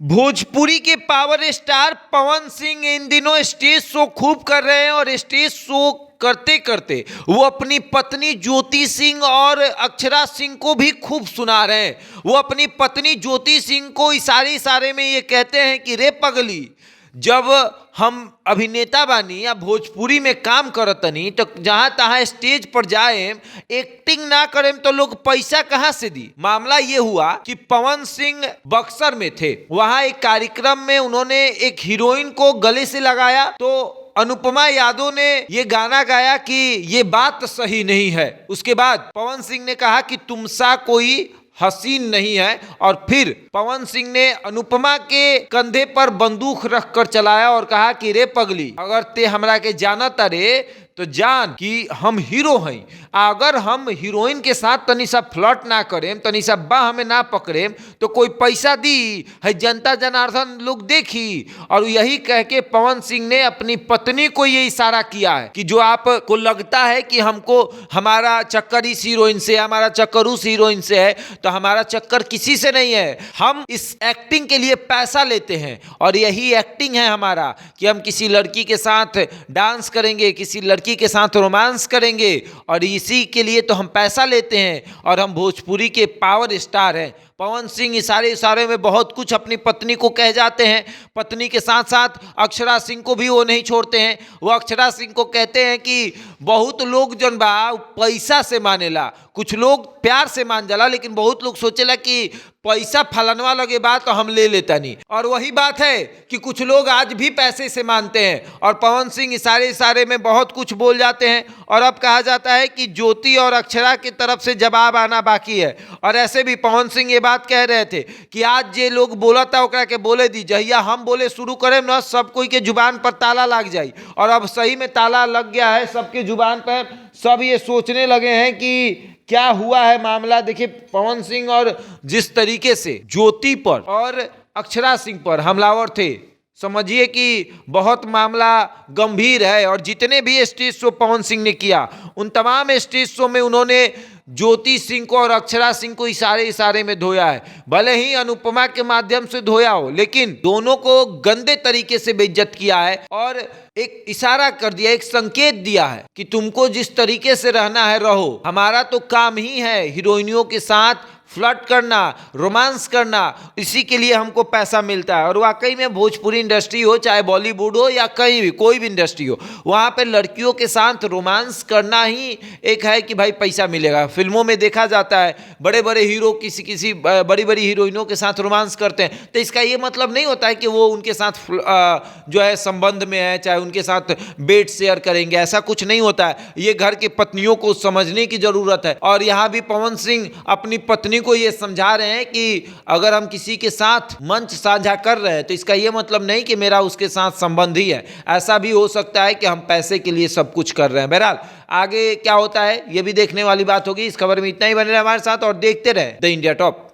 भोजपुरी के power star Pawan Singh इन दिनों stage show खूब कर रहे हैं और स्टेज शो करते करते वो अपनी पत्नी ज्योति सिंह और अक्षरा सिंह को भी खूब सुना रहे हैं। वो अपनी पत्नी ज्योति सिंह को इशारे इशारे में ये कहते हैं कि रे पगली, जब हम अभिनेता बानी या भोजपुरी में काम करतनी तो जहाँ तहाँ स्टेज पर जाए एक्टिंग ना करें तो लोग पैसा कहाँ से दी। मामला ये हुआ कि पवन सिंह बक्सर में थे, वहाँ एक कार्यक्रम में उन्होंने एक हीरोइन को गले से लगाया तो अनुपमा यादव ने ये गाना गाया कि ये बात सही नहीं है। उसके बाद पवन सिंह ने कहा कि तुम सा कोई हसीन नहीं है और फिर पवन सिंह ने अनुपमा के कंधे पर बंदूक रखकर चलाया और कहा कि रे पगली, अगर ते हमरा के जानत रे तो जान कि हम हीरो हैं। अगर हम हीरोइन के साथ तनी सा फ्लर्ट ना करें, तनी सा बाह हमें ना पकड़ें तो कोई पैसा दी है, जनता जनार्दन लोग देखी। और यही कह के पवन सिंह ने अपनी पत्नी को ये इशारा किया है कि जो आपको लगता है कि हमको हमारा चक्कर इस हीरोइन से, हमारा चक्कर उस हीरोइन से है, तो हमारा चक्कर किसी से नहीं है। हम इस एक्टिंग के लिए पैसा लेते हैं और यही एक्टिंग है हमारा कि हम किसी लड़की के साथ डांस करेंगे, किसी लड़की के साथ रोमांस करेंगे और इसी के लिए तो हम पैसा लेते हैं और हम भोजपुरी के पावर स्टार हैं। पवन सिंह इशारे इशारे में बहुत कुछ अपनी पत्नी को कह जाते हैं। पत्नी के साथ साथ अक्षरा सिंह को भी वो नहीं छोड़ते हैं। वो अक्षरा सिंह को कहते हैं कि बहुत लोग जन बा पैसा से मानेला, कुछ लोग प्यार से मान जाला, लेकिन बहुत लोग सोचेला कि पैसा फलनवा लगे बात तो हम ले लेता नहीं। और वही बात है कि कुछ लोग आज भी पैसे से मानते हैं और पवन सिंह इशारे इशारे में बहुत कुछ बोल जाते हैं। और अब कहा जाता है कि ज्योति और अक्षरा की तरफ से जवाब आना बाकी है। और ऐसे भी पवन सिंह ये बात कह रहे थे कि आज जे लोग बोला था ओकरा के बोले दी, जहिया हम बोले शुरू करें ना सब कोई के जुबान पर ताला लग जाए। और अब सही में ताला लग गया है सबके जुबान पर। सब ये सोचने लगे हैं कि क्या हुआ है मामला। देखिए पवन सिंह और जिस तरीके से ज्योति पर और अक्षरा सिंह पर हमलावर थे, समझिए कि बहुत मामला गंभीर है। और जितने भी स्टेज शो पवन सिंह ने किया उन तमाम स्टेज शो में उन्होंने ज्योति सिंह को और अक्षरा सिंह को इशारे इशारे में धोया है। भले ही अनुपमा के माध्यम से धोया हो, लेकिन दोनों को गंदे तरीके से बेइज्जत किया है और एक इशारा कर दिया, एक संकेत दिया है कि तुमको जिस तरीके से रहना है रहो, हमारा तो काम ही है हीरोइनियों के साथ फ्लर्ट करना, रोमांस करना, इसी के लिए हमको पैसा मिलता है। और वाकई में भोजपुरी इंडस्ट्री हो चाहे बॉलीवुड हो या कहीं भी कोई भी इंडस्ट्री हो, वहाँ पे लड़कियों के साथ रोमांस करना ही एक है कि भाई पैसा मिलेगा। फिल्मों में देखा जाता है बड़े बड़े हीरो किसी बड़ी बड़ी हीरोइनों के साथ रोमांस करते हैं, तो इसका ये मतलब नहीं होता है कि वो उनके साथ जो है संबंध में है, चाहे उनके साथ बेड शेयर करेंगे, ऐसा कुछ नहीं होता है। ये घर के पत्नियों को समझने की जरूरत है। और यहाँ भी पवन सिंह अपनी पत्नी को ये समझा रहे हैं कि अगर हम किसी के साथ मंच साझा कर रहे हैं तो इसका ये मतलब नहीं कि मेरा उसके साथ संबंध ही है। ऐसा भी हो सकता है कि हम पैसे के लिए सब कुछ कर रहे हैं। बहरहाल आगे क्या होता है ये भी देखने वाली बात होगी। इस खबर में इतना ही, बने रहे हमारे साथ और देखते रहे द इंडिया टॉप।